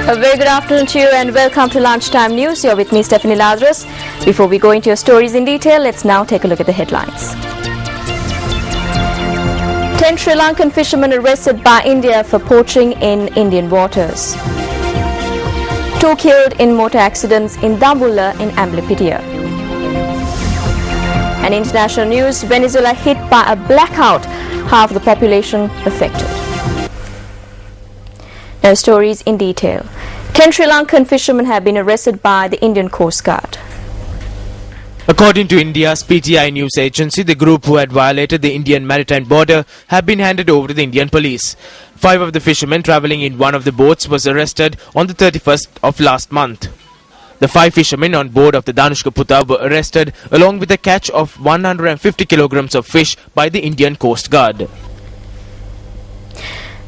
A very good afternoon to you and welcome to Lunchtime News. You're with me, Stephanie Lazarus. Before we go into your stories in detail, let's now take a look at the headlines. 10 Sri Lankan fishermen arrested by India for poaching in Indian waters. 2 killed in motor accidents in Dambulla in Amblipitia. And international news, Venezuela hit by a blackout, half the population affected. Now stories in detail. 10 Sri Lankan fishermen have been arrested by the Indian Coast Guard. According to India's PTI news agency, the group who had violated the Indian maritime border have been handed over to the Indian police. 5 of the fishermen travelling in one of the boats was arrested on the 31st of last month. The 5 fishermen on board of the Danushka Putta were arrested along with a catch of 150 kilograms of fish by the Indian Coast Guard.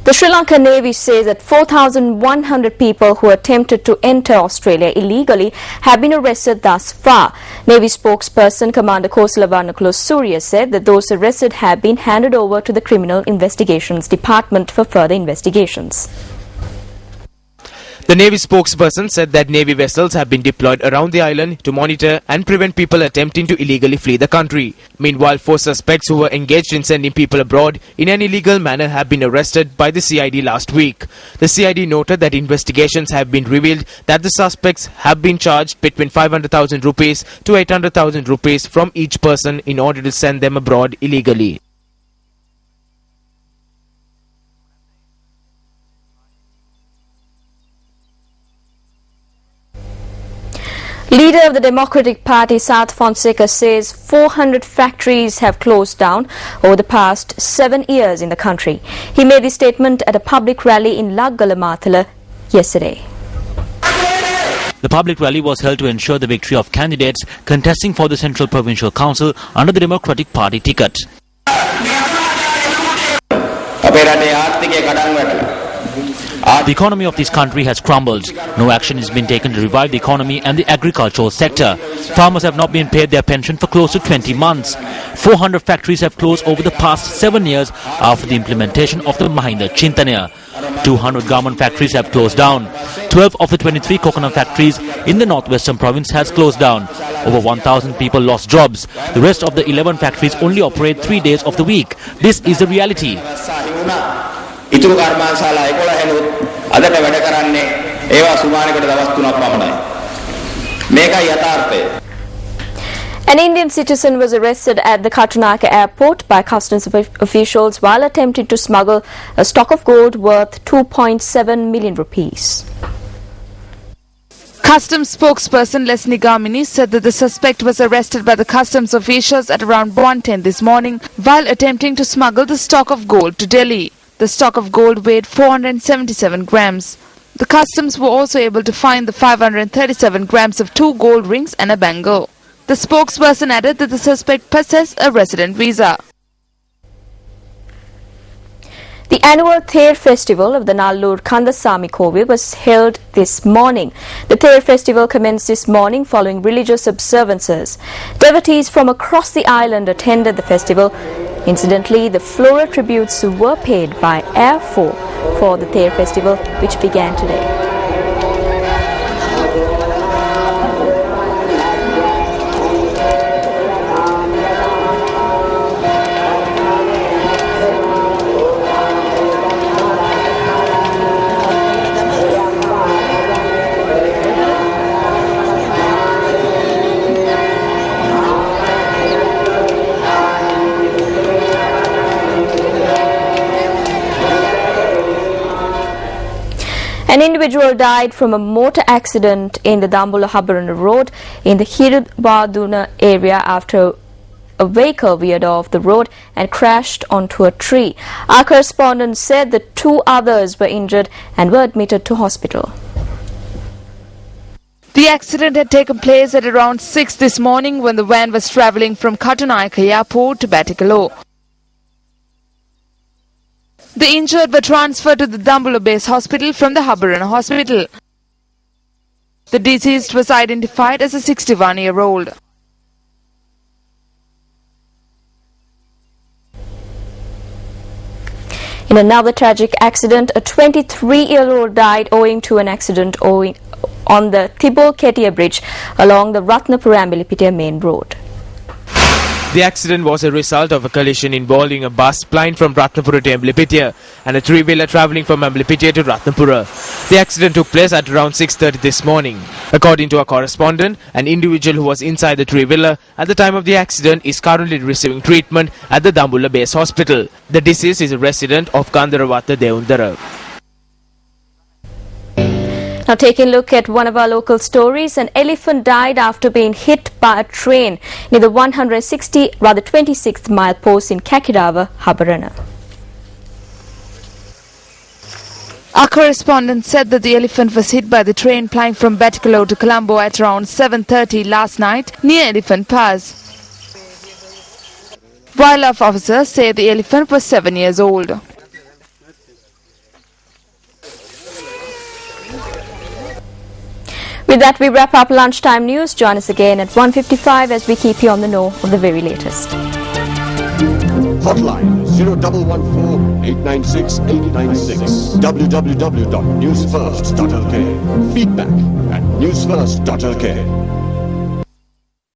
The Sri Lankan Navy says that 4,100 people who attempted to enter Australia illegally have been arrested thus far. Navy spokesperson Commander Kosalavarnakula Surya said that those arrested have been handed over to the Criminal Investigations Department for further investigations. The Navy spokesperson said that Navy vessels have been deployed around the island to monitor and prevent people attempting to illegally flee the country. Meanwhile, 4 suspects who were engaged in sending people abroad in an illegal manner have been arrested by the CID last week. The CID noted that investigations have been revealed that the suspects have been charged between 500,000 rupees to 800,000 rupees from each person in order to send them abroad illegally. Leader of the Democratic Party, South Fonseca, says 400 factories have closed down over the past 7 years in the country. He made this statement at a public rally in Laggalamathala yesterday. The public rally was held to ensure the victory of candidates contesting for the Central Provincial Council under the Democratic Party ticket. The economy of this country has crumbled. No action has been taken to revive the economy and the agricultural sector. Farmers have not been paid their pension for close to 20 months. 400 factories have closed over the past 7 years after the implementation of the Mahinda Chintanaya. 200 garment factories have closed down. 12 of the 23 coconut factories in the northwestern province has closed down. Over 1,000 people lost jobs. The rest of the 11 factories only operate 3 days of the week. This is the reality. ඉතුරු කර්මාන්තශාලා 11 අදට වැඩ කරන්නේ ඒවා සුමානකට දවස් 3ක් පමණයි. මේකයි යථාර්ථය. An Indian citizen was arrested at the Katunayake airport by customs officials while attempting to smuggle a stock of gold worth 2.7 million rupees. Customs spokesperson Leslie Gamini said that the suspect was arrested by the customs officials at around 1:10 this morning while attempting to smuggle the stock of gold to Delhi. The stock of gold weighed 477 grams. The customs were also able to find the 537 grams of 2 gold rings and a bangle. The spokesperson added that the suspect possessed a resident visa. The annual Ther festival of the Nallur Kandasamy Kovil was held this morning. The Ther festival commenced this morning following religious observances. Devotees from across the island attended the festival. Incidentally, the floral tributes were paid by Air 4 for the Ther festival, which began today. An individual died from a motor accident in the Dambulla-Habarana road in the Hirudwaduna area after a vehicle veered off the road and crashed onto a tree. Our correspondent said that 2 others were injured and were admitted to hospital. The accident had taken place at around 6 this morning when the van was travelling from Katunayake airport to Batikalo. The injured were transferred to the Dambulla Base Hospital from the Habarana Hospital. The deceased was identified as a 61-year-old. In another tragic accident, a 23-year-old died owing to an accident on the Thibault-Ketia bridge along the Ratnapura-Ambalipitia main road. The accident was a result of a collision involving a bus plying from Ratnapura to Ambalipitia and a three-wheeler travelling from Ambalipitia to Ratnapura. The accident took place at around 6:30 this morning. According to our correspondent, an individual who was inside the three-wheeler at the time of the accident is currently receiving treatment at the Dambulla Base Hospital. The deceased is a resident of Kandarawatha Deundara. Now taking a look at one of our local stories, an elephant died after being hit by a train near the 26th mile post in Kakirawa, Habarana. Our correspondent said that the elephant was hit by the train plying from Batikalo to Colombo at around 7:30 last night near Elephant Pass. Wildlife officers say the elephant was 7 years old. With that, we wrap up lunchtime news. Join us again at 1:55 as we keep you on the know of the very latest. Hotline 0114 896 896. www.newsfirst.lk. Feedback at newsfirst.lk.